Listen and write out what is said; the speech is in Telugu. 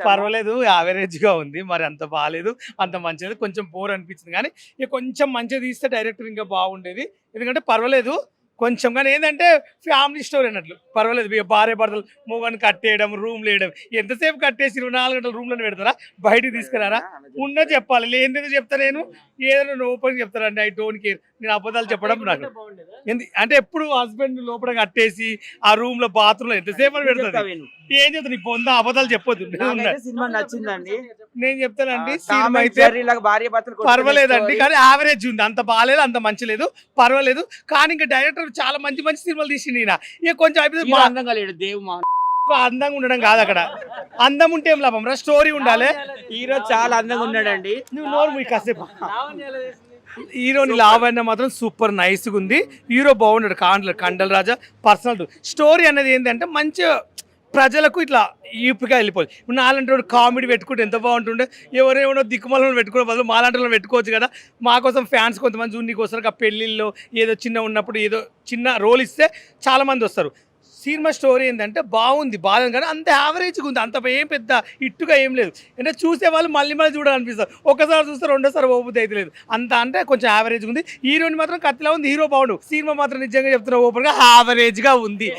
పర్వాలేదు, యావరేజ్ గా ఉంది. మరి అంత బాలేదు, అంత మంచిది, కొంచెం బోర్ అనిపించింది. కానీ ఇక కొంచెం మంచిగా తీస్తే డైరెక్టర్ ఇంకా బాగుండేది. ఎందుకంటే పర్వాలేదు కొంచెం, కానీ ఏంటంటే ఫ్యామిలీ స్టోరీ అన్నట్లు పర్వాలేదు. ఇక భార్య భర్తలు మూగని కట్టేయడం, రూమ్ లేయడం, ఎంతసేపు కట్టేసి 24 గంటలు రూమ్లో పెడతారా, బయటికి తీసుకురారా? ఉన్న చెప్పాలి, లేనిది చెప్తా నేను, ఏదైనా ఓపెన్ చెప్తారండి. I don't care. నేను అబద్ధాలు చెప్పడం నాకు అంటే ఎప్పుడు హస్బెండ్ లోపల కట్టేసి ఆ రూమ్ లో బాత్రూమ్ లో ఎంతసేపు అని పెడతాది. ఏం చెప్తాను నీ పొందా, అబద్ధాలు చెప్పొద్దు. సినిమా నచ్చిందండి. నేను చెప్తానండి, సినిమా అయితే భార్య భర్తలు పర్వాలేదండి, కానీ యావరేజ్ ఉంది. అంత బాగాలేదు, అంత మంచి లేదు, పర్వాలేదు. కానీ ఇంకా డైరెక్టర్ చాలా మంచి మంచి సినిమాలు తీసింది. ఈయన ఇక కొంచెం అయిపోయింది. అందంగా లేడు దేవు మా అందంగా ఉండడం కాదు అక్కడ, అందం ఉంటే ఏం లాభం రా, స్టోరీ ఉండాలి. హీరో చాలా అందంగా ఉన్నాడండి. నువ్వు నోరు మీ కాసేపు. హీరోని లావైనా మాత్రం సూపర్ నైస్గా ఉంది. హీరో బాగున్నాడు, కండల్ రాజా పర్సనల్. స్టోరీ అనేది ఏంటంటే మంచి ప్రజలకు ఇట్లా ఈపుగా వెళ్ళిపోతుంది. ఇప్పుడు నాలంటి వాడు కామెడీ పెట్టుకుంటే ఎంత బాగుంటుండే. ఎవరేమో దిక్కుమాలను పెట్టుకునే బదులు మాలాంటి వాళ్ళని పెట్టుకోవచ్చు కదా. మా కోసం ఫ్యాన్స్ కొంతమంది జూనికి వస్తారు, ఆ పెళ్ళిళ్ళలో ఏదో చిన్న ఉన్నప్పుడు ఏదో చిన్న రోల్ ఇస్తే చాలామంది వస్తారు. సినిమా స్టోరీ ఏంటంటే బాగుంది, బాగుంది, కానీ అంత యావరేజ్గా ఉంది. అంత ఏం పెద్ద ఇట్టుగా ఏం లేదు. అంటే చూసే వాళ్ళు మళ్ళీ మళ్ళీ చూడాలనిపిస్తారు. ఒకసారి చూస్తే రెండోసారి ఓపెన్ అయితే లేదు. అంత అంటే కొంచెం యావరేజ్గా ఉంది. హీరోని మాత్రం కత్తిలా ఉంది, హీరో బాగుండు. సినిమా మాత్రం నిజంగా చెప్తున్నా ఓపెన్గా యావరేజ్గా ఉంది.